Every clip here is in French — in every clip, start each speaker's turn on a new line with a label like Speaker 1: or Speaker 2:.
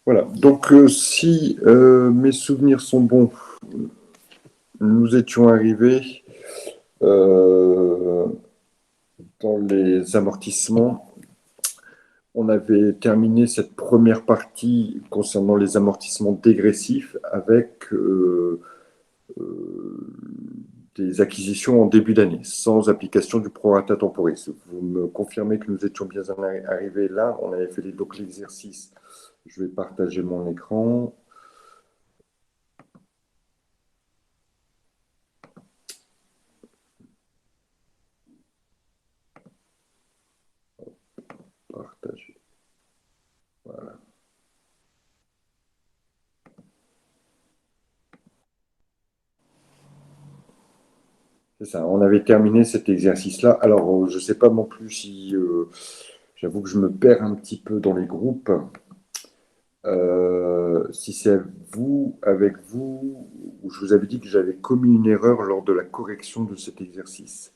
Speaker 1: Voilà, donc si mes souvenirs sont bons, nous étions arrivés euh, dans les amortissements. On avait terminé cette première partie concernant les amortissements dégressifs avec euh, des acquisitions en début d'année, sans application du prorata temporis. Vous me confirmez que nous étions bien arrivés là. On avait fait donc l'exercice. Je vais partager mon écran. Partager. Voilà. C'est ça, on avait terminé cet exercice-là. Alors, je ne sais pas non plus si, j'avoue que je me perds un petit peu dans les groupes. Si c'est vous, avec vous, où je vous avais dit que j'avais commis une erreur lors de la correction de cet exercice.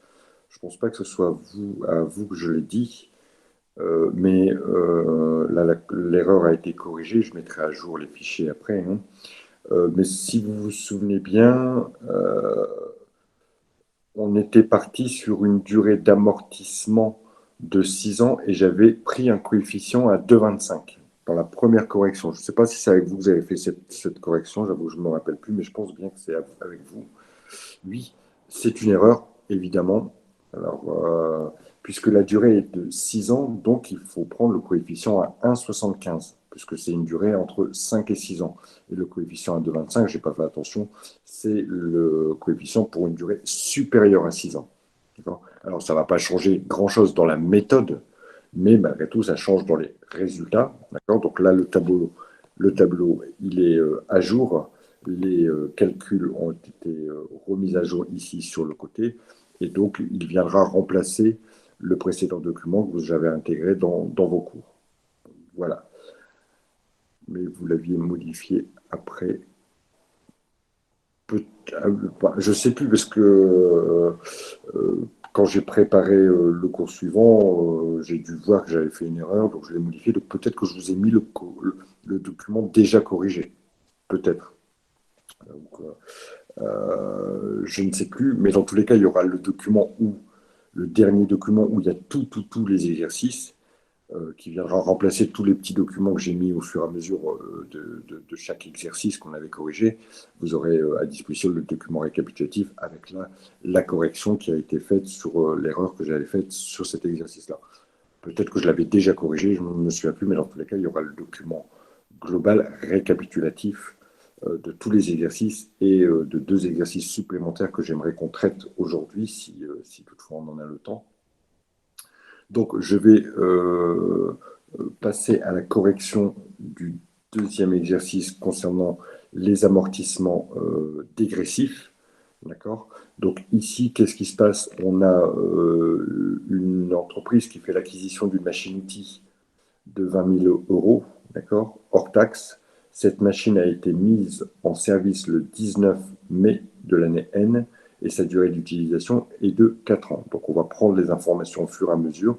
Speaker 1: Je ne pense pas que ce soit vous, à vous que je l'ai dit, mais là, l'erreur a été corrigée. Je mettrai à jour les fichiers après, hein. Mais si vous vous souvenez bien, on était parti sur une durée d'amortissement de 6 ans et j'avais pris un coefficient à 2,25 dans la première correction. Je ne sais pas si c'est avec vous que vous avez fait cette correction, j'avoue que je ne me rappelle plus, mais je pense bien que c'est avec vous. Oui, c'est une erreur, évidemment. Alors, puisque la durée est de 6 ans, donc il faut prendre le coefficient à 1,75, puisque c'est une durée entre 5 et 6 ans. Et le coefficient à 2,25, je n'ai pas fait attention, c'est le coefficient pour une durée supérieure à 6 ans. Alors, ça ne va pas changer grand-chose dans la méthode, mais malgré tout, ça change dans les résultats. Donc là, le tableau, il est à jour. Les calculs ont été remis à jour ici sur le côté, et donc il viendra remplacer le précédent document que vous avez intégré dans vos cours. Voilà. Mais vous l'aviez modifié après. Je ne sais plus parce que quand j'ai préparé le cours suivant, j'ai dû voir que j'avais fait une erreur, donc je l'ai modifié. Donc peut-être que je vous ai mis le document déjà corrigé. Peut-être. Donc, je ne sais plus, mais dans tous les cas, il y aura le dernier document où il y a tous les exercices qui viendra remplacer tous les petits documents que j'ai mis au fur et à mesure de chaque exercice qu'on avait corrigé. Vous aurez à disposition le document récapitulatif avec la correction qui a été faite sur l'erreur que j'avais faite sur cet exercice-là. Peut-être que je l'avais déjà corrigé, je ne me souviens plus, mais dans tous les cas, il y aura le document global récapitulatif de tous les exercices et de 2 exercices supplémentaires que j'aimerais qu'on traite aujourd'hui, si toutefois on en a le temps. Donc, je vais passer à la correction du deuxième exercice concernant les amortissements dégressifs. D'accord. Donc ici, qu'est-ce qui se passe? On a une entreprise qui fait l'acquisition d'une machine-outil de 20 000 euros, d'accord, hors taxe. Cette machine a été mise en service le 19 mai de l'année N et sa durée d'utilisation est de 4 ans. Donc on va prendre les informations au fur et à mesure.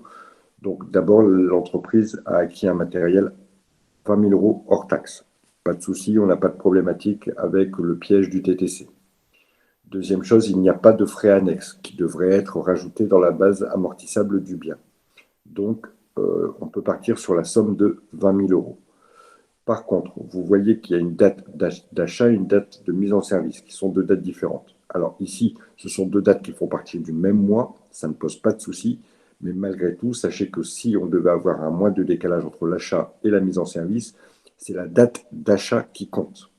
Speaker 1: Donc d'abord, l'entreprise a acquis un matériel 20 000 euros hors taxe. Pas de souci, on n'a pas de problématique avec le piège du TTC. Deuxième chose, il n'y a pas de frais annexes qui devraient être rajoutés dans la base amortissable du bien. Donc, on peut partir sur la somme de 20 000 euros. Par contre, vous voyez qu'il y a une date d'achat et une date de mise en service, qui sont 2 dates différentes. Alors ici, ce sont 2 dates qui font partie du même mois, ça ne pose pas de souci, mais malgré tout, sachez que si on devait avoir un mois de décalage entre l'achat et la mise en service, c'est la date d'achat qui compte.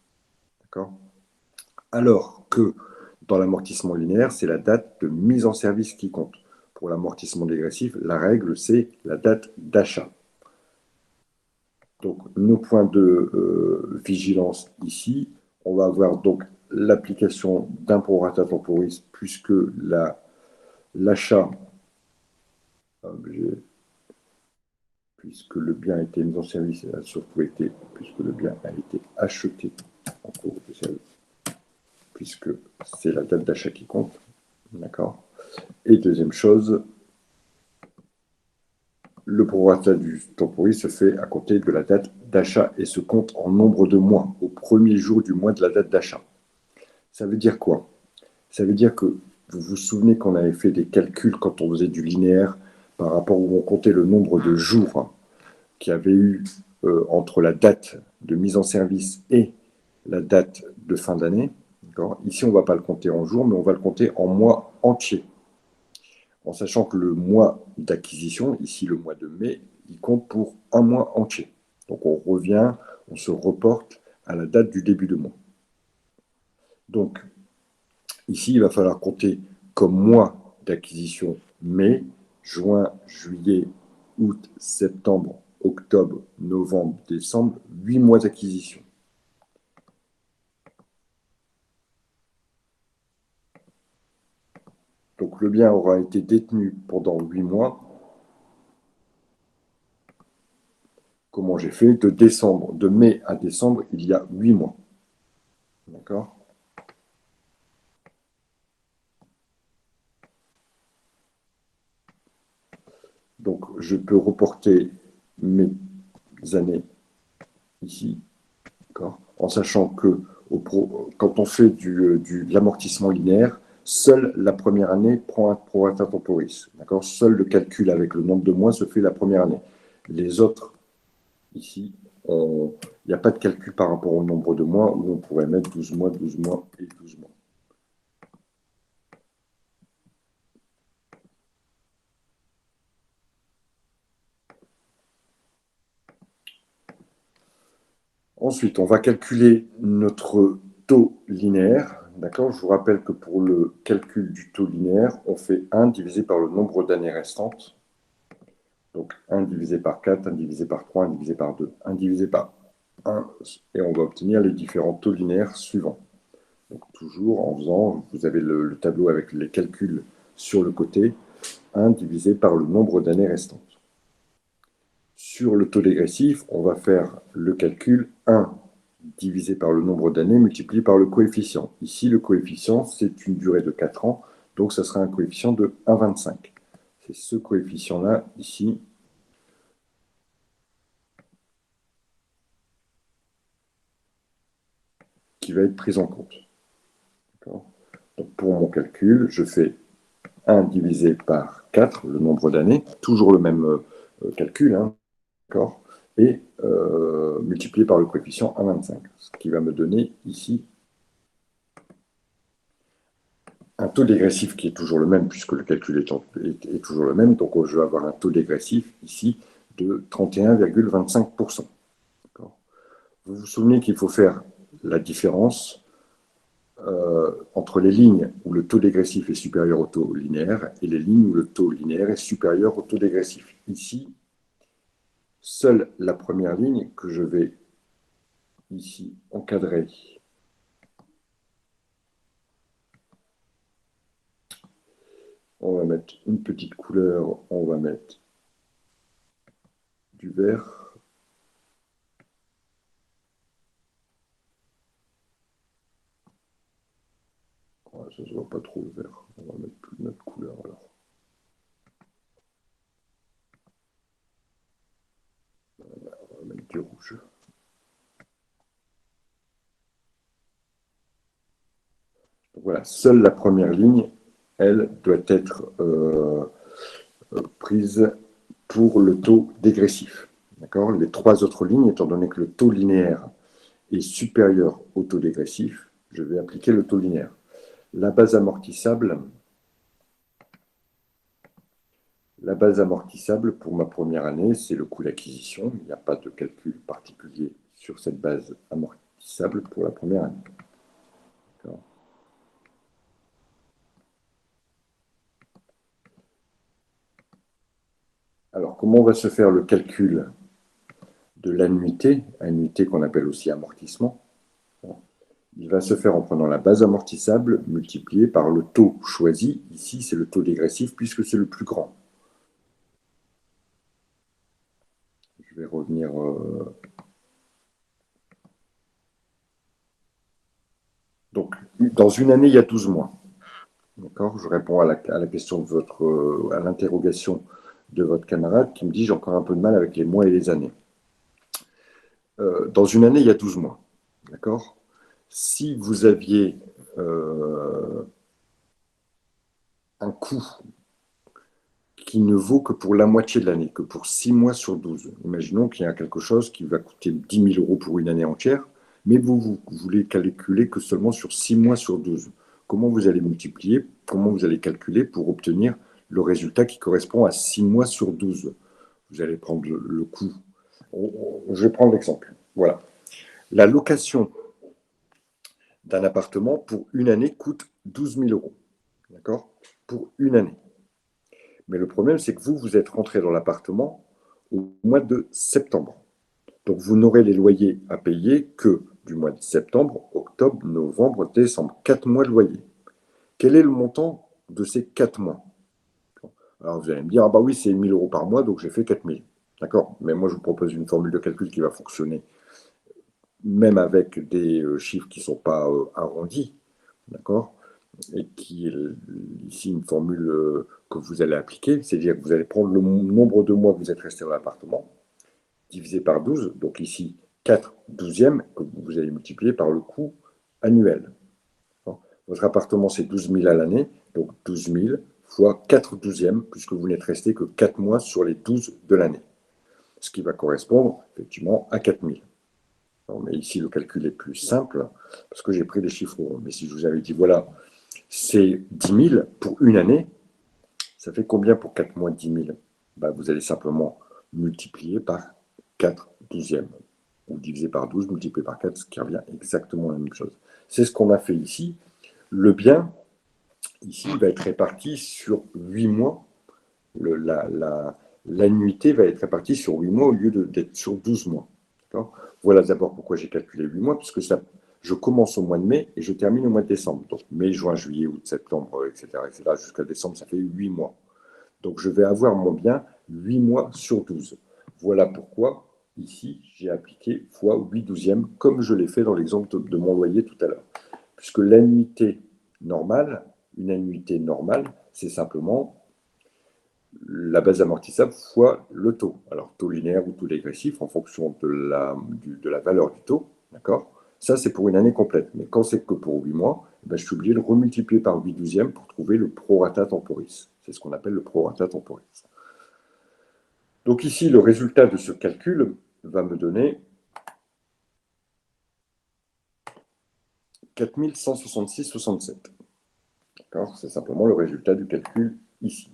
Speaker 1: D'accord? Alors que dans l'amortissement linéaire, c'est la date de mise en service qui compte. Pour l'amortissement dégressif, la règle, c'est la date d'achat. Donc, nos points de vigilance ici, on va avoir donc l'application d'un prorata temporis puisque l'achat, puisque le bien a été mis en service et la surcoût été, puisque le bien a été acheté en cours de service, puisque c'est la date d'achat qui compte. D'accord. Et deuxième chose, le prorata du temporis se fait à compter de la date d'achat et se compte en nombre de mois, au premier jour du mois de la date d'achat. Ça veut dire quoi? Ça veut dire que vous vous souvenez qu'on avait fait des calculs quand on faisait du linéaire par rapport où on comptait le nombre de jours qu'il y avait eu entre la date de mise en service et la date de fin d'année. Ici, on ne va pas le compter en jours, mais on va le compter en mois entiers. En sachant que le mois d'acquisition, ici le mois de mai, il compte pour un mois entier. Donc on revient, on se reporte à la date du début de mois. Donc ici, il va falloir compter comme mois d'acquisition mai, juin, juillet, août, septembre, octobre, novembre, décembre, 8 mois d'acquisition. Donc le bien aura été détenu pendant 8 mois. Comment j'ai fait? De mai à décembre, il y a 8 mois. D'accord? Donc je peux reporter mes années ici, en sachant que quand on fait de l'amortissement linéaire, seule la première année prend un prorata temporis. Seul le calcul avec le nombre de mois se fait la première année. Les autres, ici, il n'y a pas de calcul par rapport au nombre de mois où on pourrait mettre 12 mois, 12 mois et 12 mois. Ensuite, on va calculer notre taux linéaire. D'accord? Je vous rappelle que pour le calcul du taux linéaire, on fait 1 divisé par le nombre d'années restantes. Donc 1 divisé par 4, 1 divisé par 3, 1 divisé par 2, 1 divisé par 1, et on va obtenir les différents taux linéaires suivants. Donc toujours en faisant, vous avez le tableau avec les calculs sur le côté, 1 divisé par le nombre d'années restantes. Sur le taux dégressif, on va faire le calcul 1 divisé par le nombre d'années multiplié par le coefficient. Ici, le coefficient, c'est une durée de 4 ans, donc ça sera un coefficient de 1,25. C'est ce coefficient-là, ici, qui va être pris en compte. Donc pour mon calcul, je fais 1 divisé par 4, le nombre d'années, toujours le même calcul, hein, et multiplié par le coefficient 1,25, ce qui va me donner ici un taux dégressif qui est toujours le même, puisque le calcul est toujours le même, donc je vais avoir un taux dégressif ici de 31,25%. Vous vous souvenez qu'il faut faire la différence entre les lignes où le taux dégressif est supérieur au taux linéaire et les lignes où le taux linéaire est supérieur au taux dégressif. Ici, seule la première ligne que je vais ici encadrer on va mettre une petite couleur, on va mettre du vert. Ouais, ça ne se voit pas trop le vert. On va mettre plus de notre couleur alors. On va mettre du rouge. Donc voilà, seule la première ligne, elle, doit être prise pour le taux dégressif. D'accord? Les trois autres lignes, étant donné que le taux linéaire est supérieur au taux dégressif, je vais appliquer le taux linéaire. La base amortissable, pour ma première année, c'est le coût d'acquisition. Il n'y a pas de calcul particulier sur cette base amortissable pour la première année. Alors, comment va se faire le calcul de l'annuité, annuité qu'on appelle aussi amortissement? Il va se faire en prenant la base amortissable multipliée par le taux choisi. Ici, c'est le taux dégressif puisque c'est le plus grand. Je vais revenir. Donc, dans une année, il y a 12 mois. D'accord? Je réponds à la question de à l'interrogation de votre camarade qui me dit j'ai encore un peu de mal avec les mois et les années. Dans une année, il y a 12 mois. D'accord? Si vous aviez un coût qui ne vaut que pour la moitié de l'année, que pour 6 mois sur 12. Imaginons qu'il y a quelque chose qui va coûter 10 000 euros pour une année entière, mais vous voulez calculer que seulement sur 6 mois sur 12. Comment vous allez multiplier, comment vous allez calculer pour obtenir le résultat qui correspond à 6 mois sur 12? Vous allez prendre le coût. Je vais prendre l'exemple. Voilà. La location d'un appartement pour une année coûte 12 000 euros. D'accord? Pour une année. Mais le problème, c'est que vous êtes rentré dans l'appartement au mois de septembre. Donc, vous n'aurez les loyers à payer que du mois de septembre, octobre, novembre, décembre. 4 mois de loyer. Quel est le montant de ces 4 mois? Alors, vous allez me dire, ah bah oui, c'est 1 000 euros par mois, donc j'ai fait 4 000. D'accord? Mais moi, je vous propose une formule de calcul qui va fonctionner, même avec des chiffres qui ne sont pas arrondis. D'accord? Et qui est ici une formule que vous allez appliquer, c'est-à-dire que vous allez prendre le nombre de mois que vous êtes resté dans l'appartement, divisé par 12, donc ici 4 douzièmes, que vous allez multiplier par le coût annuel. Votre appartement, c'est 12 000 à l'année, donc 12 000 fois 4 douzièmes, puisque vous n'êtes resté que 4 mois sur les 12 de l'année, ce qui va correspondre effectivement à 4 000. Mais ici, le calcul est plus simple, parce que j'ai pris des chiffres ronds. Mais si je vous avais dit, voilà, c'est 10 000 pour une année, ça fait combien pour 4 mois de 10 000? Ben, vous allez simplement multiplier par 4 douzièmes, ou diviser par 12, multiplier par 4, ce qui revient exactement la même chose. C'est ce qu'on a fait ici. Le bien, ici, va être réparti sur 8 mois. L'annuité va être répartie sur 8 mois au lieu d'être sur 12 mois. Voilà d'abord pourquoi j'ai calculé 8 mois, puisque ça, je commence au mois de mai et je termine au mois de décembre. Donc mai, juin, juillet, août, septembre, etc., jusqu'à décembre, ça fait 8 mois. Donc je vais avoir mon bien 8 mois sur 12. Voilà pourquoi, ici, j'ai appliqué fois 8 douzièmes, comme je l'ai fait dans l'exemple de mon loyer tout à l'heure. Puisque l'annuité normale, une annuité normale, c'est simplement la base amortissable fois le taux. Alors, taux linéaire ou taux dégressif en fonction de la valeur du taux. D'accord? Ça, c'est pour une année complète. Mais quand c'est que pour 8 mois, ben, je suis obligé de remultiplier par 8 douzièmes pour trouver le prorata temporis. C'est ce qu'on appelle le prorata temporis. Donc ici, le résultat de ce calcul va me donner 4166,67. D'accord? C'est simplement le résultat du calcul ici.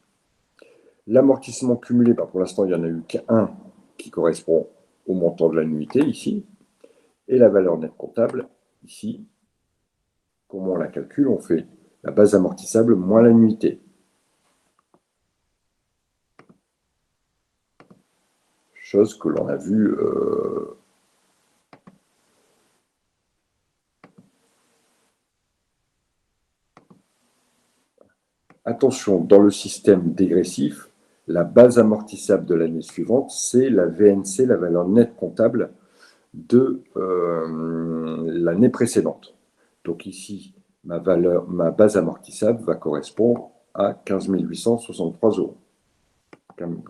Speaker 1: L'amortissement cumulé, bah pour l'instant, il n'y en a eu qu'un qui correspond au montant de l'annuité ici. Et la valeur nette comptable, ici, comment on la calcule? On fait la base amortissable moins l'annuité. Chose que l'on a vue attention, dans le système dégressif, la base amortissable de l'année suivante, c'est la VNC, la valeur nette comptable de l'année précédente. Donc ici, ma base amortissable va correspondre à 15 863 euros.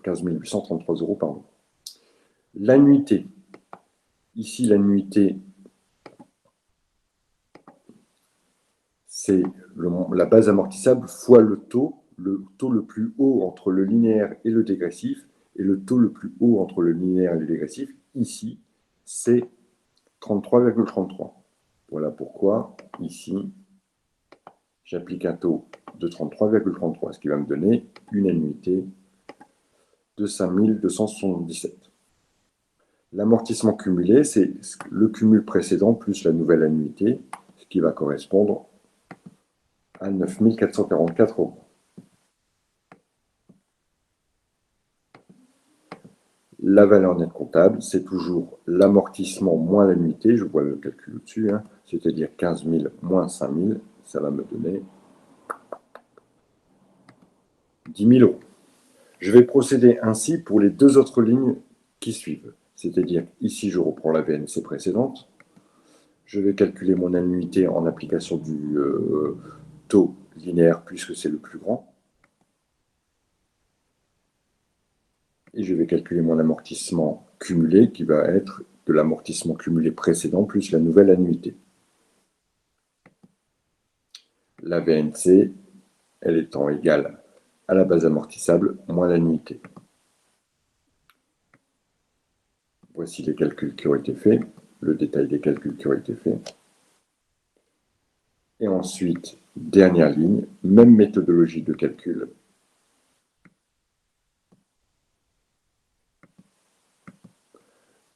Speaker 1: 15 833 euros, pardon. L'annuité. Ici, l'annuité, c'est la base amortissable fois le taux le plus haut entre le linéaire et le dégressif, et le taux le plus haut entre le linéaire et le dégressif, ici, c'est 33,33. Voilà pourquoi, ici, j'applique un taux de 33,33, ce qui va me donner une annuité de 5 277. L'amortissement cumulé, c'est le cumul précédent plus la nouvelle annuité, ce qui va correspondre à 9 444 euros. La valeur nette comptable, c'est toujours l'amortissement moins l'annuité, je vois le calcul au-dessus, hein, c'est-à-dire 15 000 moins 5 000, ça va me donner 10 000 euros. Je vais procéder ainsi pour les deux autres lignes qui suivent. C'est-à-dire ici, je reprends la VNC précédente. Je vais calculer mon annuité en application taux linéaire puisque c'est le plus grand. Et je vais calculer mon amortissement cumulé qui va être de l'amortissement cumulé précédent plus la nouvelle annuité. La VNC, elle étant égale à la base amortissable moins l'annuité. Voici les calculs qui ont été faits, le détail des calculs qui ont été faits. Et ensuite, dernière ligne, même méthodologie de calcul.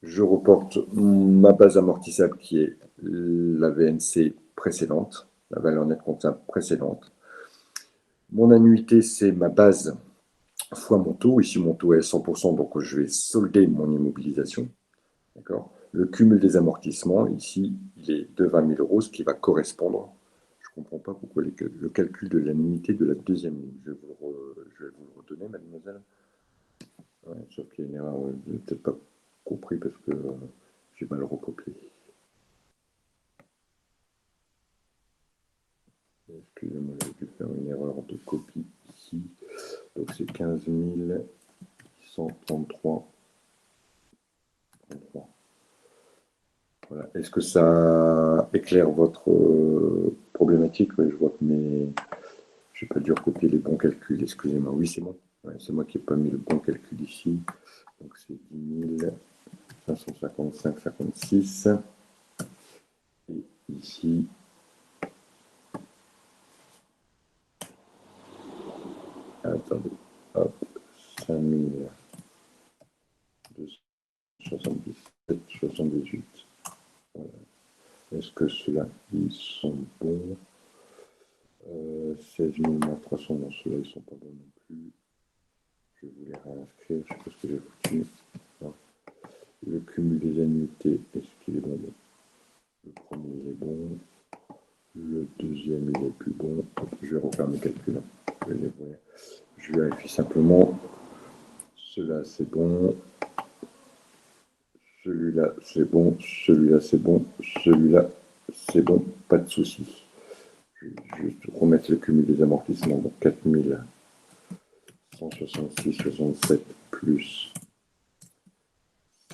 Speaker 1: Je reporte ma base amortissable qui est la VNC précédente, la valeur nette comptable précédente. Mon annuité, c'est ma base fois mon taux. Ici, mon taux est 100%, donc je vais solder mon immobilisation. D'accord. Le cumul des amortissements, ici, il est de 20 000 euros, ce qui va correspondre. Je ne comprends pas pourquoi le calcul de l'annuité de la deuxième ligne. Je vais vous le redonner, mademoiselle. Ouais, sauf qu'il y a une erreur, je n'ai peut-être pas compris parce que j'ai mal recopié. Excusez-moi, j'ai dû faire une erreur de copie ici. Donc c'est 15 133. Voilà. Est-ce que ça éclaire votre problématique? Oui, je vois que je n'ai pas dû recopier les bons calculs, excusez-moi. Oui, c'est bon. Ouais, c'est moi qui n'ai pas mis le bon calcul ici. Donc c'est 10 555,56. Et ici, attendez, hop, 5277,78. Voilà. Est-ce que ceux-là, ils sont bons? 16 000 moins 300, non, ceux-là, ils ne sont pas bons non plus. Je vais vous les réinscrire, je ne sais pas ce que j'ai foutu. Non. Le cumul des annuités, est-ce qu'il est bon? Le premier, il est bon. Le deuxième, il est plus bon. Je vais refaire mes calculs. Je vérifie simplement. Celui-là, c'est bon. Celui-là, c'est bon. Celui-là, c'est bon. Celui-là, c'est bon. Pas de souci. Je vais juste remettre le cumul des amortissements. Donc 4166,67 plus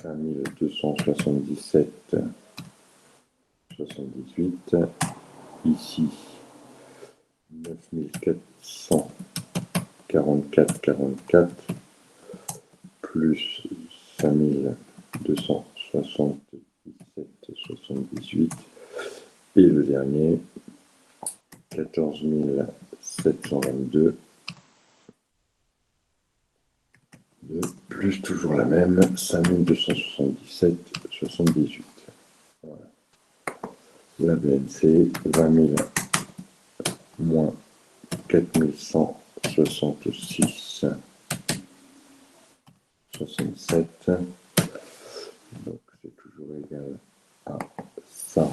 Speaker 1: 5277,78. Ici, 9444,44 plus 5277,78 et le dernier 14 722 plus toujours la même 5277,78. Voilà. La BNC 20 000 moins 4166,67. Donc c'est toujours égal à ça.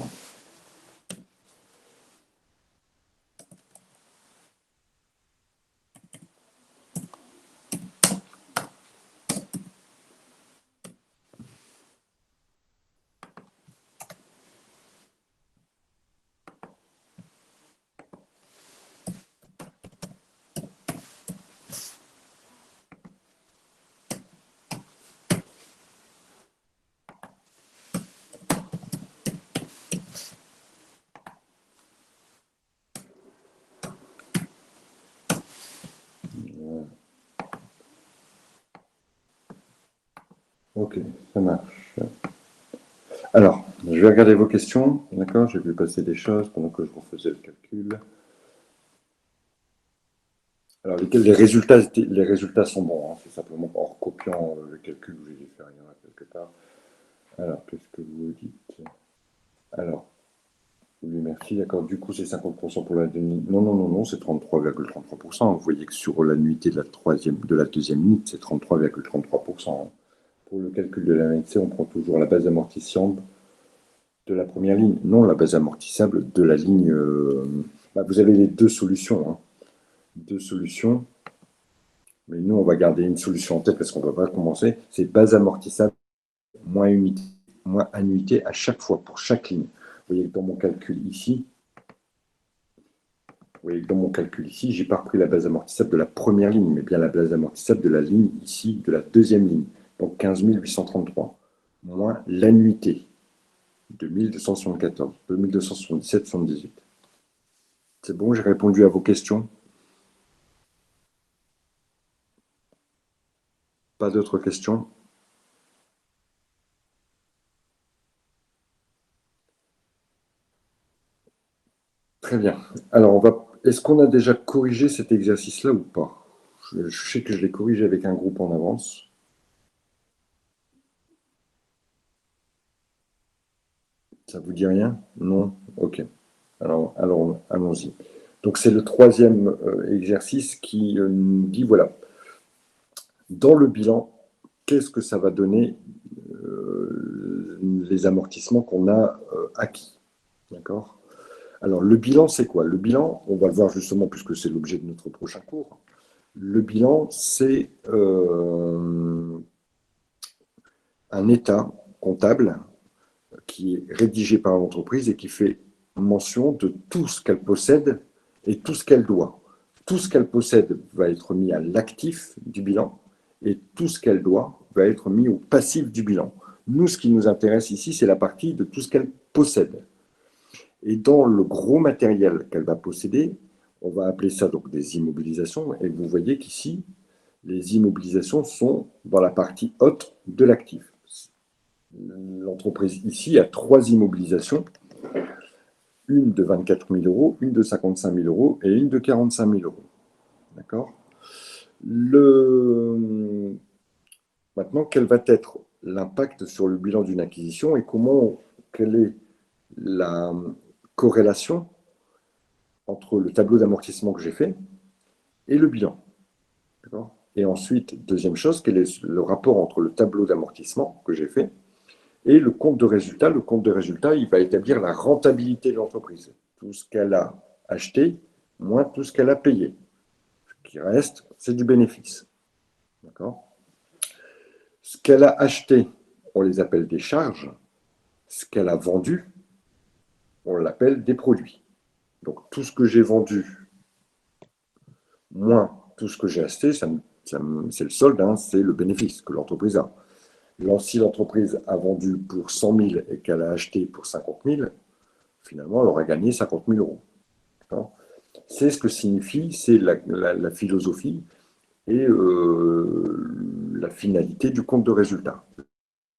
Speaker 1: Ok, ça marche. Alors, je vais regarder vos questions, d'accord? J'ai vu passer des choses pendant que je refaisais le calcul. Alors, les résultats sont bons, hein, c'est simplement en recopiant le calcul où j'ai dû faire, il y en a quelque part. Alors, qu'est-ce que vous dites? Alors, oui, merci, d'accord. Du coup, c'est 50% pour la demi. Non, non, non, non, c'est 33,33%. Vous voyez que sur l'annuité de la deuxième ligne, c'est 33,33%. Pour le calcul de la MNC, on prend toujours la base amortissante de la première ligne, non la base amortissable de la ligne. Vous avez les deux solutions. Hein. Deux solutions. Mais nous, on va garder une solution en tête parce qu'on ne va pas commencer. C'est base amortissable moins unité, moins annuité à chaque fois, pour chaque ligne. Vous voyez que dans mon calcul ici, voyez que dans mon calcul ici, je n'ai pas repris la base amortissable de la première ligne, mais bien la base amortissable de la ligne ici, de la deuxième ligne. Donc 15 833, moins l'annuité de 1274, 2277, 78. C'est bon, j'ai répondu à vos questions? Pas d'autres questions? Très bien. Alors, est-ce qu'on a déjà corrigé cet exercice-là ou pas? Je sais que je l'ai corrigé avec un groupe en avance. Ça vous dit rien? Non? Ok. Alors allons-y. Donc, c'est le troisième exercice qui nous dit, voilà, dans le bilan, qu'est-ce que ça va donner les amortissements qu'on a acquis? D'accord? Alors, le bilan, c'est quoi? Le bilan, on va le voir justement puisque c'est l'objet de notre prochain cours. Le bilan, c'est un état comptable qui est rédigé par l'entreprise et qui fait mention de tout ce qu'elle possède et tout ce qu'elle doit. Tout ce qu'elle possède va être mis à l'actif du bilan et tout ce qu'elle doit va être mis au passif du bilan. Nous, ce qui nous intéresse ici, c'est la partie de tout ce qu'elle possède. Et dans le gros matériel qu'elle va posséder, on va appeler ça donc des immobilisations. Et vous voyez qu'ici, les immobilisations sont dans la partie haute de l'actif. L'entreprise ici a 3 immobilisations, une de 24 000 euros, une de 55 000 euros et une de 45 000 euros. D'accord? Maintenant, quel va être l'impact sur le bilan d'une acquisition et quelle est la corrélation entre le tableau d'amortissement que j'ai fait et le bilan? D'accord? Et ensuite, deuxième chose, quel est le rapport entre le tableau d'amortissement que j'ai fait et le compte de résultat? Le compte de résultat, il va établir la rentabilité de l'entreprise. Tout ce qu'elle a acheté, moins tout ce qu'elle a payé. Ce qui reste, c'est du bénéfice. D'accord? Ce qu'elle a acheté, on les appelle des charges. Ce qu'elle a vendu, on l'appelle des produits. Donc tout ce que j'ai vendu, moins tout ce que j'ai acheté, c'est le solde, hein, c'est le bénéfice que l'entreprise a. Si l'entreprise a vendu pour 100 000 et qu'elle a acheté pour 50 000, finalement, elle aurait gagné 50 000 euros. C'est ce que signifie, c'est la philosophie et la finalité du compte de résultat. Le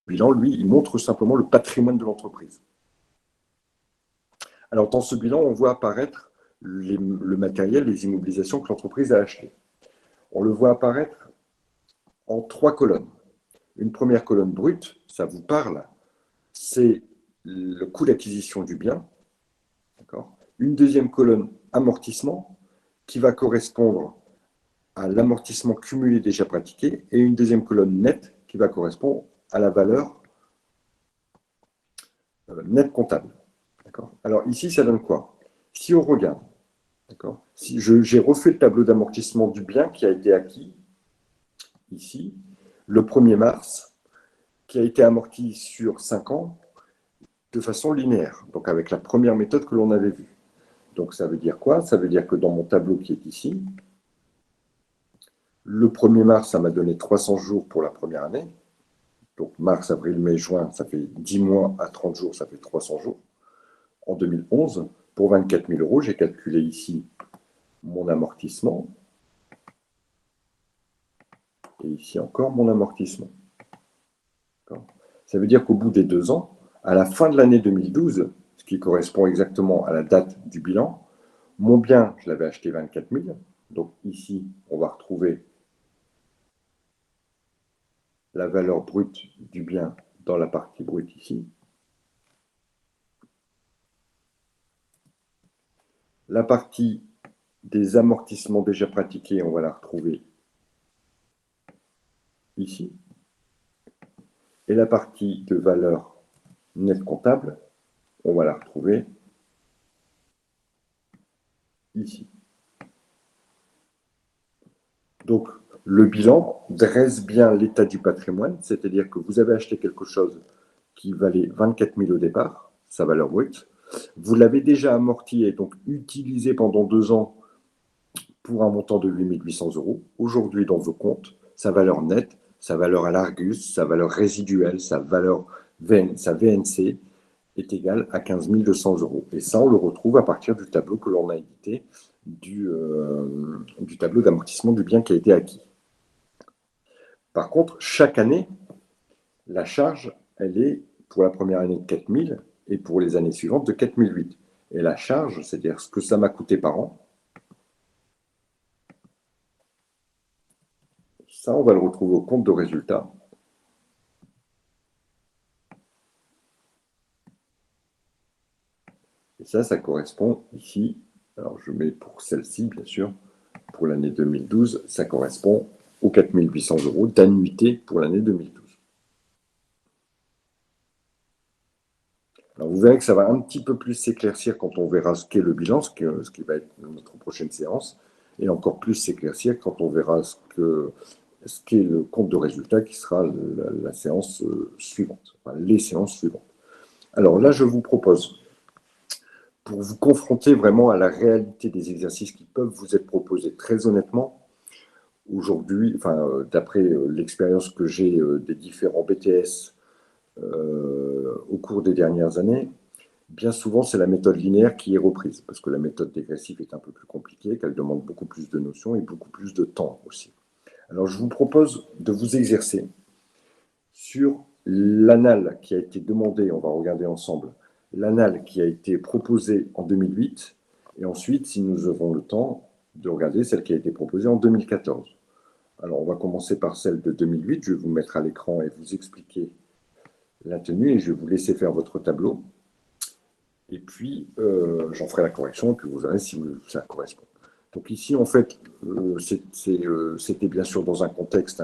Speaker 1: bilan, lui, il montre simplement le patrimoine de l'entreprise. Alors, dans ce bilan, on voit apparaître le matériel, les immobilisations que l'entreprise a achetées. On le voit apparaître en 3 colonnes. Une première colonne brute, ça vous parle, c'est le coût d'acquisition du bien. Une deuxième colonne amortissement, qui va correspondre à l'amortissement cumulé déjà pratiqué, et une deuxième colonne nette, qui va correspondre à la valeur nette comptable. Alors ici, ça donne quoi? Si on regarde, si j'ai refait le tableau d'amortissement du bien qui a été acquis, ici, le 1er mars, qui a été amorti sur 5 ans de façon linéaire, donc avec la première méthode que l'on avait vue. Donc ça veut dire quoi? Ça veut dire que dans mon tableau qui est ici, le 1er mars, ça m'a donné 300 jours pour la première année. Donc mars, avril, mai, juin, ça fait 10 mois à 30 jours, ça fait 300 jours. En 2011, pour 24 000 euros, j'ai calculé ici mon amortissement. Et ici encore mon amortissement. Ça veut dire qu'au bout des 2 ans, à la fin de l'année 2012, ce qui correspond exactement à la date du bilan, mon bien, je l'avais acheté 24 000. Donc ici, on va retrouver la valeur brute du bien dans la partie brute ici. La partie des amortissements déjà pratiqués, on va la retrouver ici. Et la partie de valeur nette comptable, on va la retrouver ici. Donc, le bilan dresse bien l'état du patrimoine, c'est-à-dire que vous avez acheté quelque chose qui valait 24 000 au départ, sa valeur brute. Vous l'avez déjà amorti et donc utilisé pendant 2 ans pour un montant de 8 800 euros. Aujourd'hui, dans vos comptes, sa valeur nette, sa valeur à l'Argus, sa valeur résiduelle, sa VNC est égale à 15 200 euros. Et ça, on le retrouve à partir du tableau que l'on a édité, du tableau d'amortissement du bien qui a été acquis. Par contre, chaque année, la charge, elle est pour la première année de 4 000 et pour les années suivantes de 4 008. Et la charge, c'est-à-dire ce que ça m'a coûté par an, ça, on va le retrouver au compte de résultat. Et ça correspond ici, alors je mets pour celle-ci, bien sûr, pour l'année 2012, ça correspond aux 4 800 euros d'annuité pour l'année 2012. Alors vous verrez que ça va un petit peu plus s'éclaircir quand on verra ce qu'est le bilan, ce qui va être notre prochaine séance, et encore plus s'éclaircir quand on verra ce qu'est le compte de résultat qui sera la séance suivante, enfin, les séances suivantes. Alors là, je vous propose, pour vous confronter vraiment à la réalité des exercices qui peuvent vous être proposés, très honnêtement, aujourd'hui, enfin, d'après l'expérience que j'ai des différents BTS au cours des dernières années, bien souvent, c'est la méthode linéaire qui est reprise, parce que la méthode dégressive est un peu plus compliquée, qu'elle demande beaucoup plus de notions et beaucoup plus de temps aussi. Alors, je vous propose de vous exercer sur l'anal qui a été demandé, on va regarder ensemble, l'anal qui a été proposé en 2008, et ensuite, si nous avons le temps, de regarder celle qui a été proposée en 2014. Alors, on va commencer par celle de 2008, je vais vous mettre à l'écran et vous expliquer la tenue, et je vais vous laisser faire votre tableau. Et puis, j'en ferai la correction, et puis vous verrez si ça correspond. Donc ici, en fait, c'était bien sûr dans un contexte,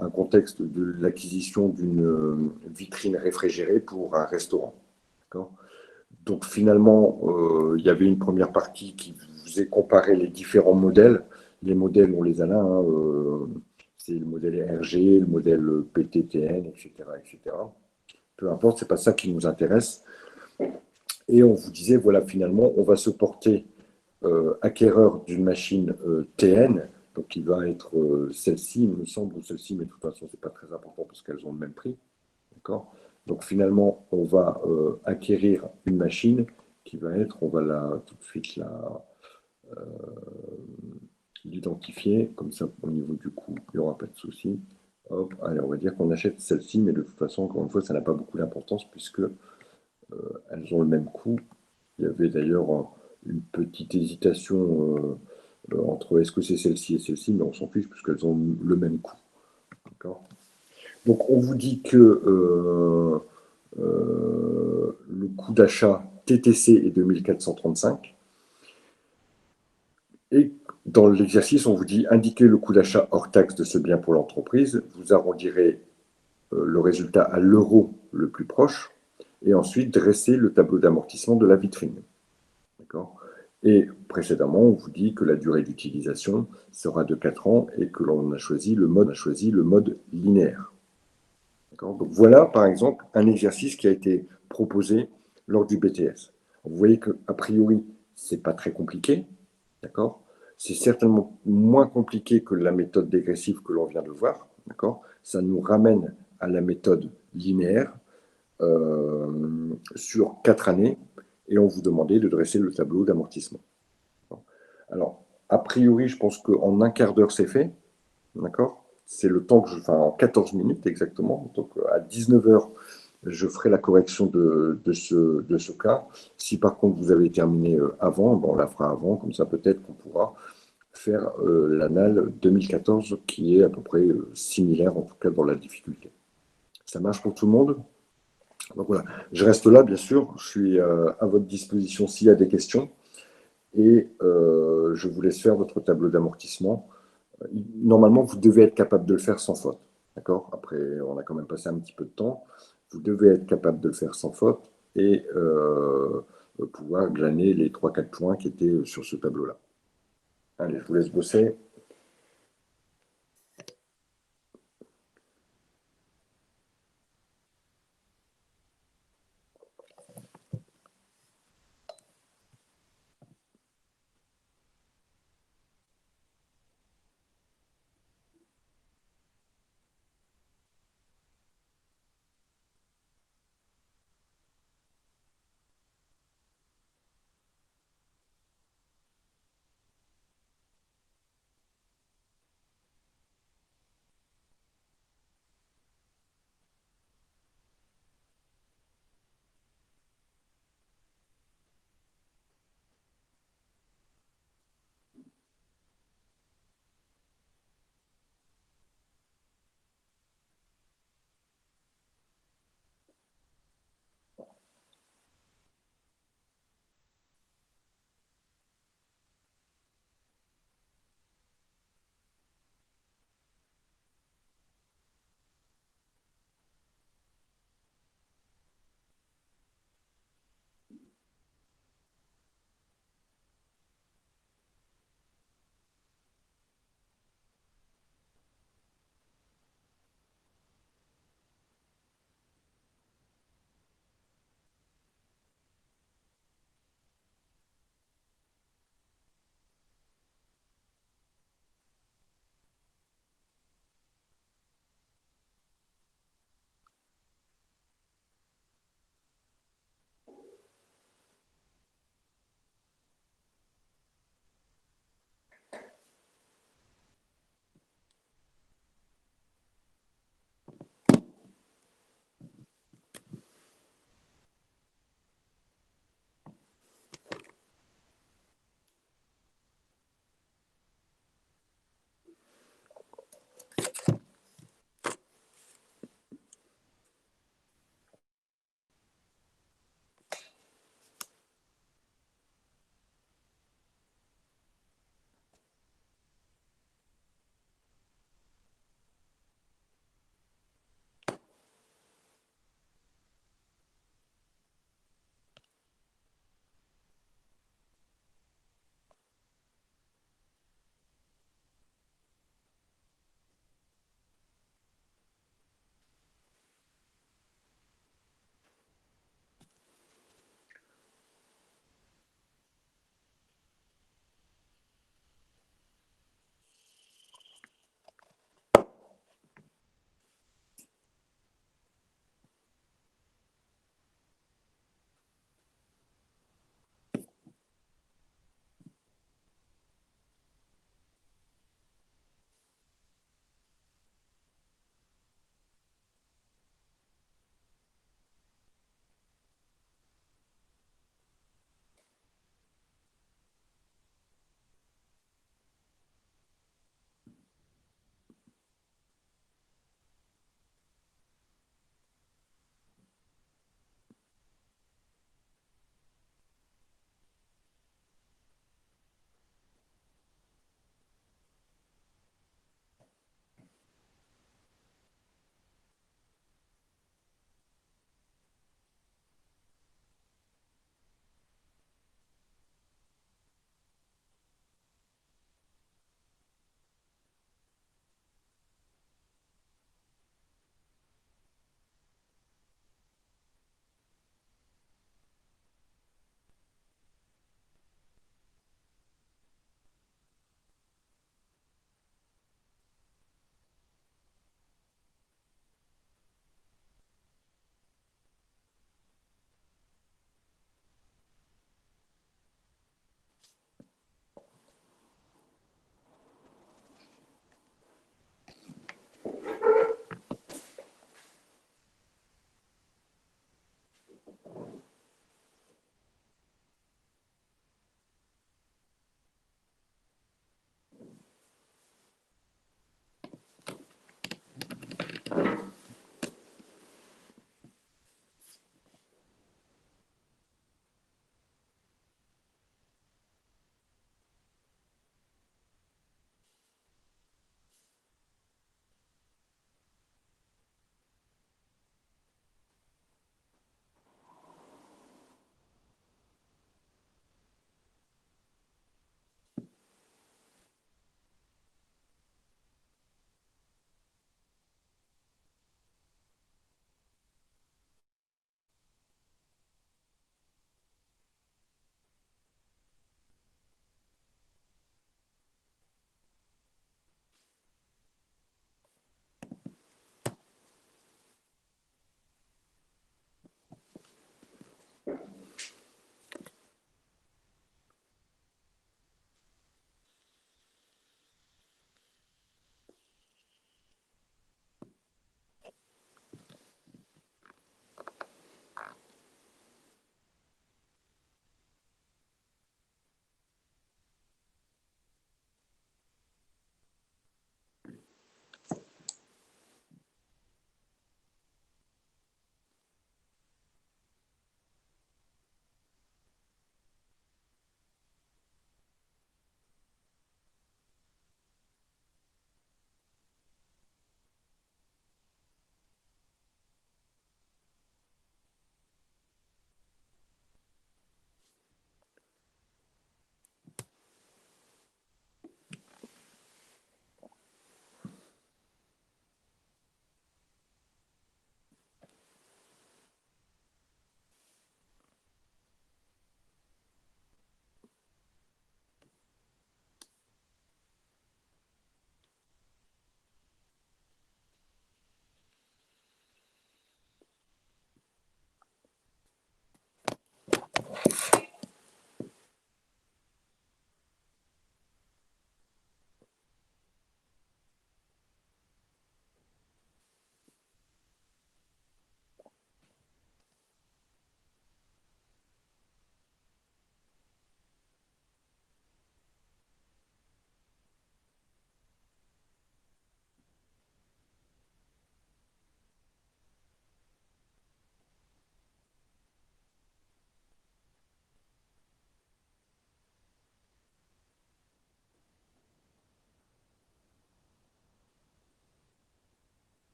Speaker 1: un contexte de l'acquisition d'une vitrine réfrigérée pour un restaurant. Donc finalement, il y avait une première partie qui faisait comparer les différents modèles. Les modèles, on les a là, c'est le modèle RG, le modèle PTTN, etc., etc. Peu importe, c'est pas ça qui nous intéresse. Et on vous disait, voilà, finalement, on va se porter acquéreur d'une machine TN, donc qui va être celle-ci, il me semble, ou celle-ci, mais de toute façon, c'est pas très important parce qu'elles ont le même prix. D'accord. Donc finalement, on va acquérir une machine qui va être, on va tout de suite l'identifier, comme ça, au niveau du coût, il n'y aura pas de souci. Hop, allez, on va dire qu'on achète celle-ci, mais de toute façon, encore une fois, ça n'a pas beaucoup d'importance puisque elles ont le même coût. Il y avait d'ailleurs une petite hésitation entre est-ce que c'est celle-ci et celle-ci, mais on s'en fiche puisqu'elles ont le même coût. Donc on vous dit que le coût d'achat TTC est de 1435. Et dans l'exercice, on vous dit indiquer le coût d'achat hors taxe de ce bien pour l'entreprise. Vous arrondirez le résultat à l'euro le plus proche et ensuite dresser le tableau d'amortissement de la vitrine. D'accord. Et précédemment, on vous dit que la durée d'utilisation sera de 4 ans et que l'on a choisi le mode linéaire. Donc voilà, par exemple, un exercice qui a été proposé lors du BTS. Vous voyez qu'a priori, ce n'est pas très compliqué, d'accord. C'est certainement moins compliqué que la méthode dégressive que l'on vient de voir, d'accord. Ça nous ramène à la méthode linéaire sur 4 années et on vous demandait de dresser le tableau d'amortissement. Alors, a priori, je pense qu'en un quart d'heure, c'est fait. D'accord. C'est le temps que en 14 minutes exactement. Donc, à 19 heures, je ferai la correction de ce cas. Si par contre vous avez terminé avant, on la fera avant. Comme ça, peut-être qu'on pourra faire l'anal 2014 qui est à peu près similaire, en tout cas dans la difficulté. Ça marche pour tout le monde? Donc voilà, je reste là, bien sûr. Je suis à votre disposition s'il y a des questions. Et je vous laisse faire votre tableau d'amortissement. Normalement, vous devez être capable de le faire sans faute. D'accord. Après, on a quand même passé un petit peu de temps. Vous devez être capable de le faire sans faute et pouvoir glaner les 3-4 points qui étaient sur ce tableau-là. Allez, je vous laisse bosser.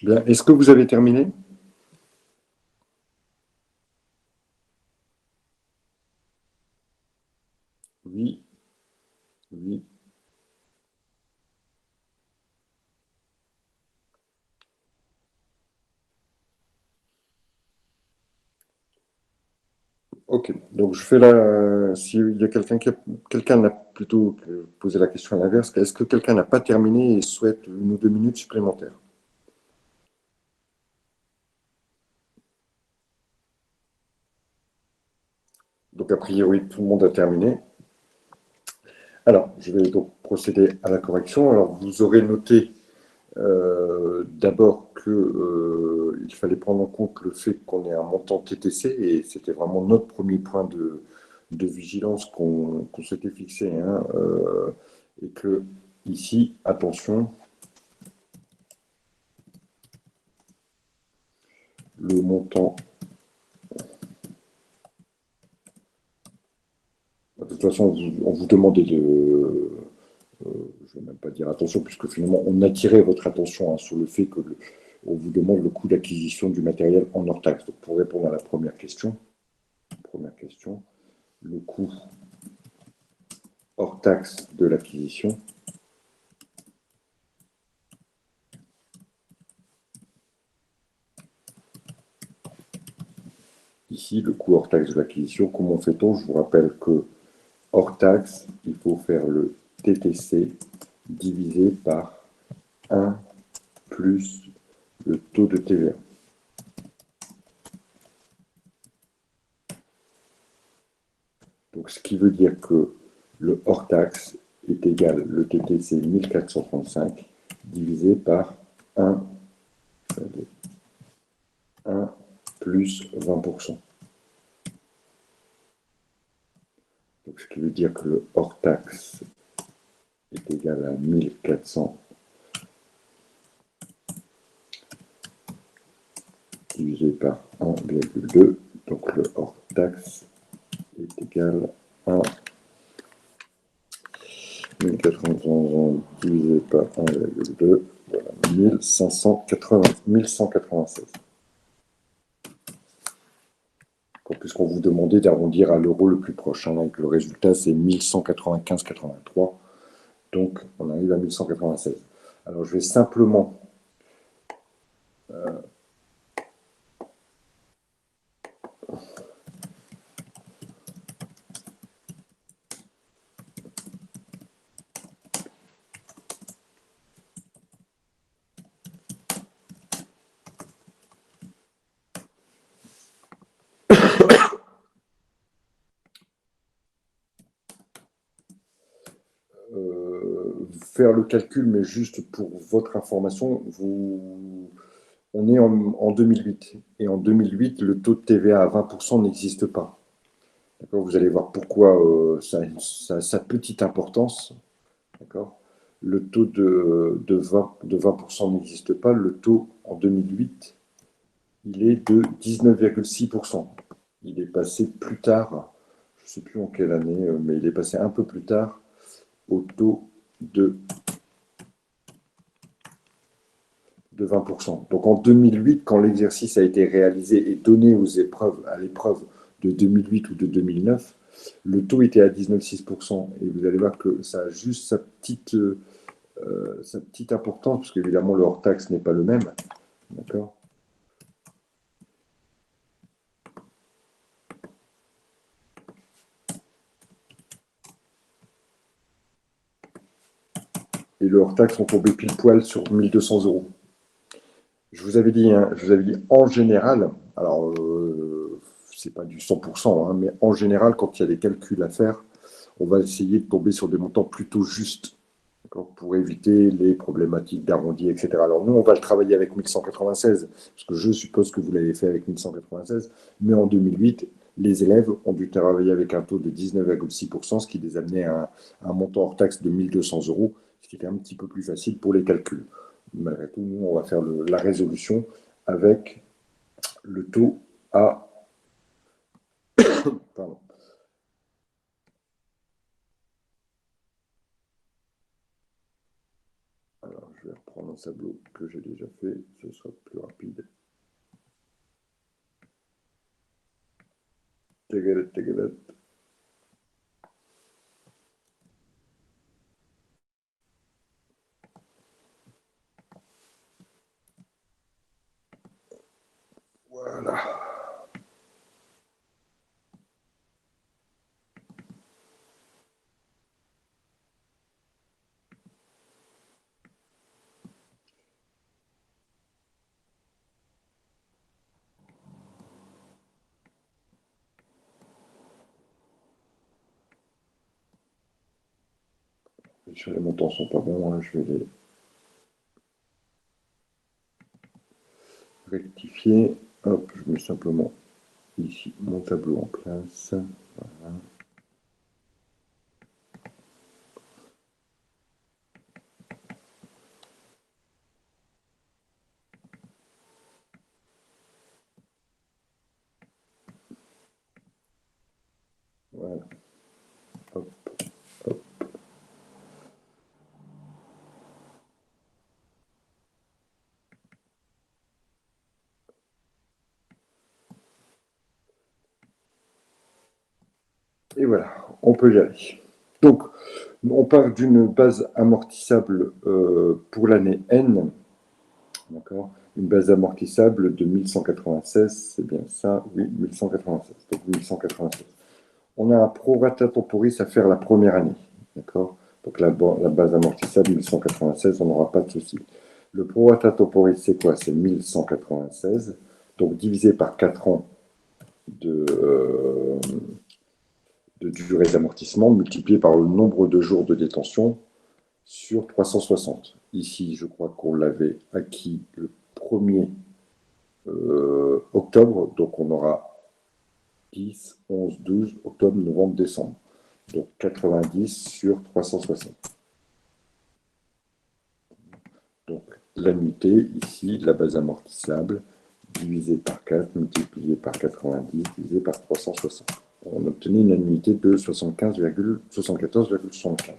Speaker 1: Bien. Est-ce que vous avez terminé? Oui, oui. Ok. Donc je fais la. S'il y a quelqu'un n'a plutôt posé la question à l'inverse, est-ce que quelqu'un n'a pas terminé et souhaite 1 ou 2 minutes supplémentaires? Donc a priori tout le monde a terminé. Alors je vais donc procéder à la correction. Alors vous aurez noté d'abord que il fallait prendre en compte le fait qu'on ait un montant TTC et c'était vraiment notre premier point de vigilance qu'on s'était fixé, hein, et que ici, attention, le montant, de toute façon, on vous demandait je ne vais même pas dire attention, puisque finalement, on attirait votre attention, hein, sur le fait que on vous demande le coût d'acquisition du matériel en hors taxe. Donc, pour répondre à la première question, le coût hors taxe de l'acquisition, ici, le coût hors taxe de l'acquisition, comment fait-on? Je vous rappelle que hors taxe, il faut faire le TTC divisé par 1 plus le taux de TVA. Donc, ce qui veut dire que le hors taxe est égal, le TTC 1435 divisé par 1, 1 plus 20%. Donc, ce qui veut dire que le hors taxe est égal à 1400 divisé par 1,2. Donc, le hors taxe est égal à 1400 divisé par 1,2, voilà, 1196. Puisqu'on vous demandait d'arrondir à l'euro le plus proche, hein, donc le résultat c'est 1195,83. Donc on arrive à 1196. Alors je vais simplement faire le calcul, mais juste pour votre information, on est en 2008. Et en 2008, le taux de TVA à 20% n'existe pas. D'accord. Vous allez voir pourquoi ça a sa petite importance. D'accord. Le taux de 20% n'existe pas. Le taux en 2008, il est de 19,6%. Il est passé plus tard, je ne sais plus en quelle année, mais il est passé un peu plus tard au taux de 20%. Donc en 2008, quand l'exercice a été réalisé et donné à l'épreuve de 2008 ou de 2009, le taux était à 19,6%. Et vous allez voir que ça a juste sa petite importance, parce qu'évidemment, le hors-taxe n'est pas le même. D'accord. Et le hors-taxe sont tombés pile poil sur 1200 euros. Je vous avais dit, hein, en général, alors c'est pas du 100%, hein, mais en général, quand il y a des calculs à faire, on va essayer de tomber sur des montants plutôt justes, pour éviter les problématiques d'arrondi, etc. Alors nous, on va le travailler avec 1196, parce que je suppose que vous l'avez fait avec 1196, mais en 2008, les élèves ont dû travailler avec un taux de 19,6%, ce qui les amenait à un montant hors taxe de 1200 euros, ce qui était un petit peu plus facile pour les calculs. Malgré tout, nous, on va faire la résolution avec le taux à... Pardon. Alors, je vais reprendre un tableau que j'ai déjà fait, ce sera plus rapide. Tagalat, tagalat. Voilà. Les montants sont pas bons, hein, je vais les rectifier. Hop, je mets simplement ici mon tableau en place. Voilà. Voilà. Hop, hop. Et voilà, on peut y aller. Donc, on part d'une base amortissable pour l'année N, d'accord? Une base amortissable de 1196, c'est bien ça, oui, 1196. Donc 1196. On a un prorata temporis à faire la première année, d'accord? Donc la base amortissable 1196, on n'aura pas de souci. Le prorata temporis, c'est quoi? C'est 1196, donc divisé par 4 ans de durée d'amortissement, multiplié par le nombre de jours de détention sur 360. Ici, je crois qu'on l'avait acquis le 1er octobre, donc on aura 10, 11, 12, octobre, novembre, décembre. Donc 90 sur 360. Donc l'annuité, ici, la base amortissable, divisé par 4, multiplié par 90, divisé par 360. On obtenait une annuité de 74,75.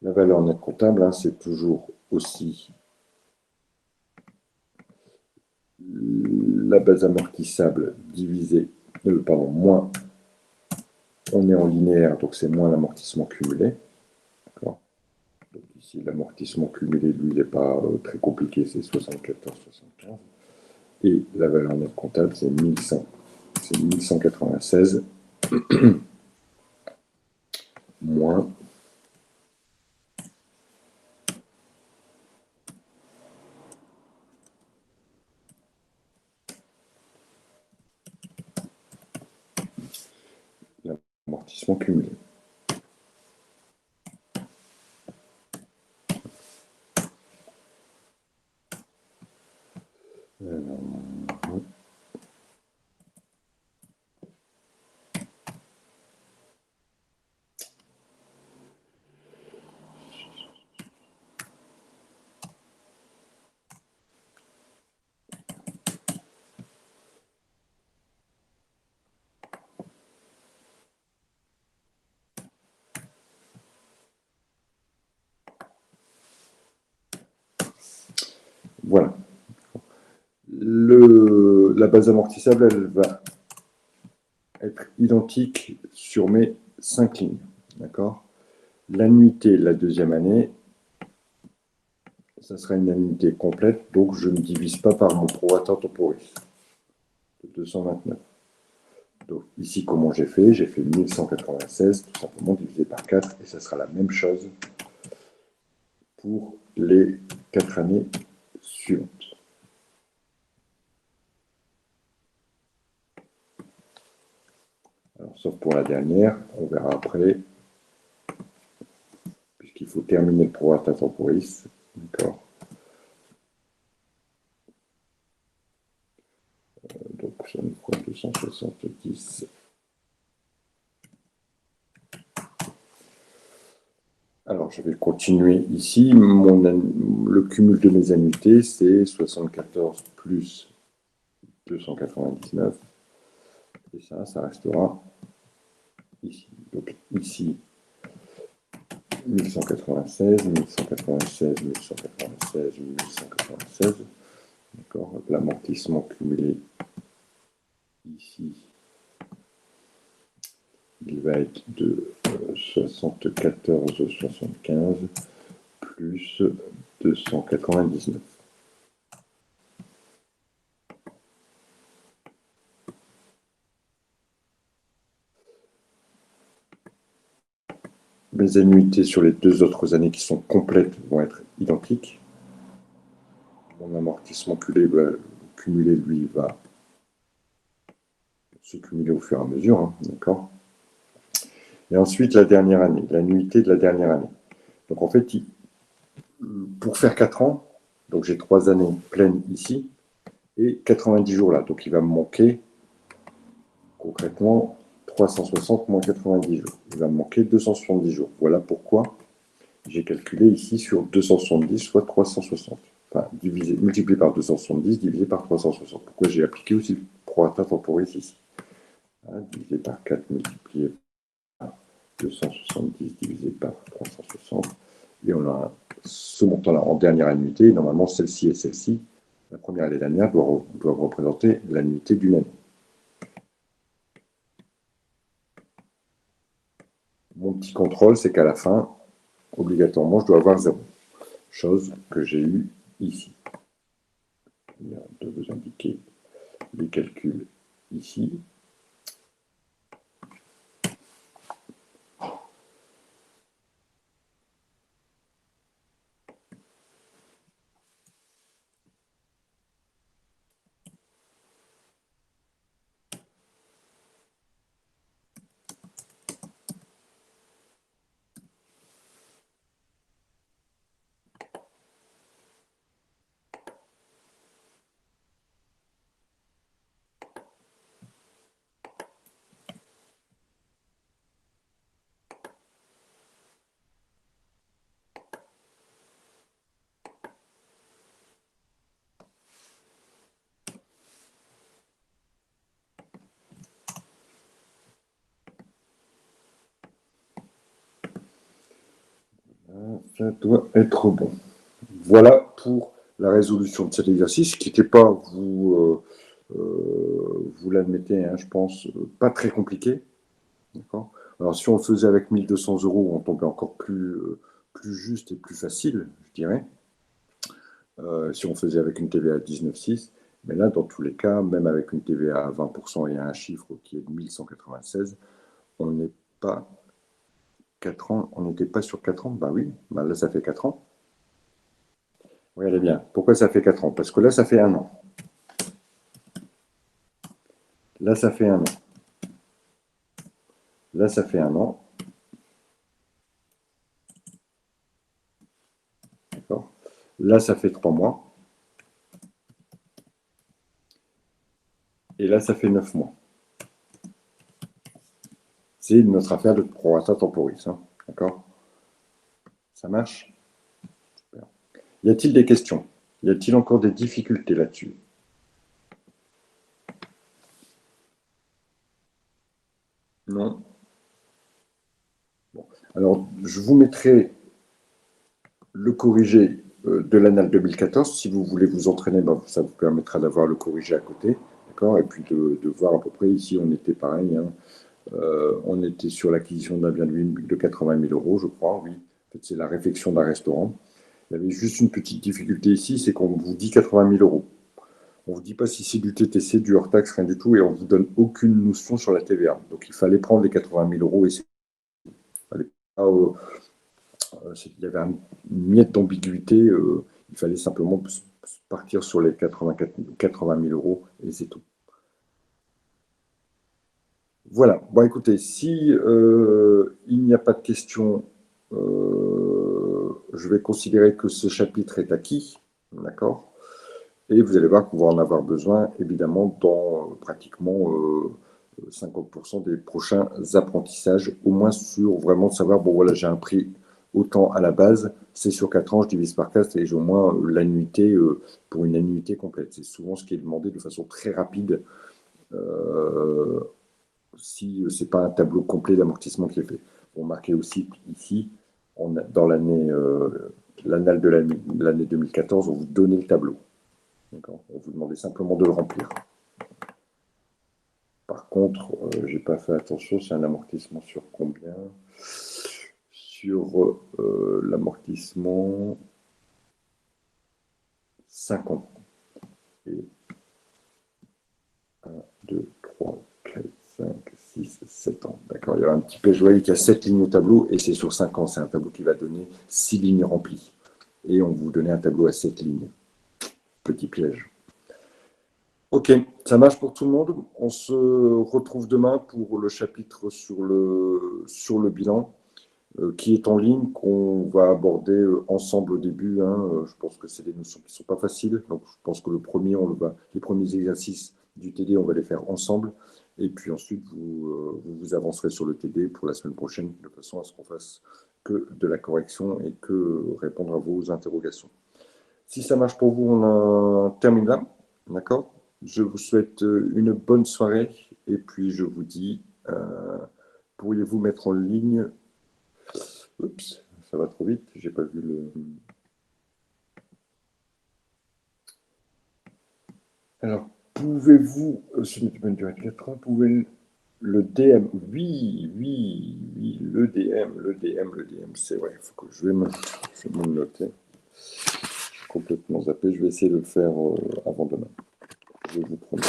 Speaker 1: La valeur nette comptable, hein, c'est toujours aussi la base amortissable divisé, moins, on est en linéaire, donc c'est moins l'amortissement cumulé. D'accord. Donc ici, l'amortissement cumulé, lui, il n'est pas très compliqué, c'est 74,75. Et la valeur nette comptable, c'est 1100. C'est 1196 moins l'amortissement cumulé. Voilà. La base amortissable, elle va être identique sur mes 5 lignes. D'accord. L'annuité, la deuxième année, ça sera une annuité complète, donc je ne divise pas par mon prorata temporis de 229. Donc ici, comment j'ai fait? J'ai fait 1196, tout simplement divisé par 4, et ça sera la même chose pour les 4 années suivantes. Alors, sauf pour la dernière, on verra après, puisqu'il faut terminer le prorata temporis. D'accord. Donc ça nous fera 270. Alors, je vais continuer ici. Le cumul de mes annuités, c'est 74 plus 299. Et ça restera ici. Donc ici, 1196, 1196, 1196, 1196. D'accord. L'amortissement cumulé ici, il va être de 74,75 plus 299. Mes annuités sur les 2 autres années qui sont complètes vont être identiques. Mon amortissement cumulé, lui, va se cumuler au fur et à mesure, hein, d'accord. Et ensuite, la dernière année, l'annuité de la dernière année. Donc en fait, pour faire 4 ans, donc j'ai 3 années pleines ici, et 90 jours là. Donc il va me manquer concrètement 360 moins 90 jours. Il va me manquer 270 jours. Voilà pourquoi j'ai calculé ici sur 270 soit 360. Enfin, multiplié par 270 divisé par 360. Pourquoi j'ai appliqué aussi le prorata temporis ici. Divisé par 4 multiplié par 270 divisé par 360. Et on a ce montant-là en dernière annuité. Normalement, celle-ci et celle-ci, la première et la dernière, doivent représenter l'annuité d'une année. Mon petit contrôle, c'est qu'à la fin, obligatoirement, je dois avoir 0. Chose que j'ai eue ici. Je viens de vous indiquer les calculs ici. Ça doit être bon. Voilà pour la résolution de cet exercice, qui n'était pas, vous l'admettez, hein, je pense, pas très compliqué. Alors, si on le faisait avec 1200 euros, on tombait encore plus juste et plus facile, je dirais. Si on faisait avec une TVA à 19,6. Mais là, dans tous les cas, même avec une TVA à 20% et un chiffre qui est de 1196, on n'est pas 4 ans, on n'était pas sur 4 ans. Ben oui, ben là, ça fait 4 ans. Regardez bien. Pourquoi ça fait 4 ans? Parce que là, ça fait 1 an. Là, ça fait 1 an. Là, ça fait 1 an. D'accord. Là, ça fait 3 mois. Et là, ça fait 9 mois. C'est notre affaire de prorata temporis. Hein. D'accord. Ça marche? Super. Y a-t-il des questions? Y a-t-il encore des difficultés là-dessus? Non. Bon. Alors, je vous mettrai le corrigé de l'annale 2014. Si vous voulez vous entraîner, ben, ça vous permettra d'avoir le corrigé à côté. D'accord. Et puis de voir à peu près, ici, on était pareil. Hein. On était sur l'acquisition d'un bien de 80 000 euros, je crois, oui. En fait, c'est la réfection d'un restaurant. Il y avait juste une petite difficulté ici, c'est qu'on vous dit 80 000 euros. On ne vous dit pas si c'est du TTC, du hors-taxe, rien du tout, et on ne vous donne aucune notion sur la TVA. Donc il fallait prendre les 80 000 euros et il y avait une miette d'ambiguïté. Il fallait simplement partir sur les 80 000 euros et c'est tout. Voilà. Bon, écoutez, si il n'y a pas de questions, je vais considérer que ce chapitre est acquis. D'accord? Et vous allez voir qu'on va en avoir besoin, évidemment, dans pratiquement 50% des prochains apprentissages, au moins sur vraiment savoir, bon voilà, j'ai un prix autant à la base, c'est sur 4 ans, je divise par 4 et j'ai au moins l'annuité pour une annuité complète. C'est souvent ce qui est demandé de façon très rapide si ce n'est pas un tableau complet d'amortissement qui est fait. Vous remarquez aussi ici, dans l'annale de l'année 2014, on vous donnait le tableau. On vous demandait simplement de le remplir. Par contre, je n'ai pas fait attention, c'est un amortissement sur combien? Sur l'amortissement 5 ans. Et 1, 2, 3, 4, 5, 6, 7 ans. D'accord, il y a un petit peu, je voyais qu'il y a 7 lignes au tableau et c'est sur 5 ans. C'est un tableau qui va donner 6 lignes remplies. Et on vous donnait un tableau à 7 lignes. Petit piège. Ok, ça marche pour tout le monde. On se retrouve demain pour le chapitre sur le bilan qui est en ligne, qu'on va aborder ensemble au début. Je pense que c'est des notions qui ne sont pas faciles. Donc, je pense que les premiers exercices du TD, on va les faire ensemble. Et puis ensuite, vous avancerez sur le TD pour la semaine prochaine, de façon à ce qu'on fasse que de la correction et que répondre à vos interrogations. Si ça marche pour vous, on termine là. D'accord? Je vous souhaite une bonne soirée. Et puis, je vous dis, pourriez-vous mettre en ligne... Oups, ça va trop vite, j'ai pas vu le... Alors, pouvez-vous, ce n'est pas une durée de 4 ans, pouvez le DM, oui, le DM, c'est vrai, il faut que je vais me le noter. Je suis complètement zappé, je vais essayer de le faire avant demain. Je vous promets.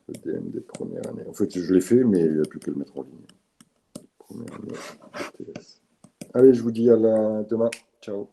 Speaker 1: Le DM des premières années. En fait, je l'ai fait, mais il n'y a plus que le mettre en ligne. Première année, TS. Allez, je vous dis à demain. Ciao.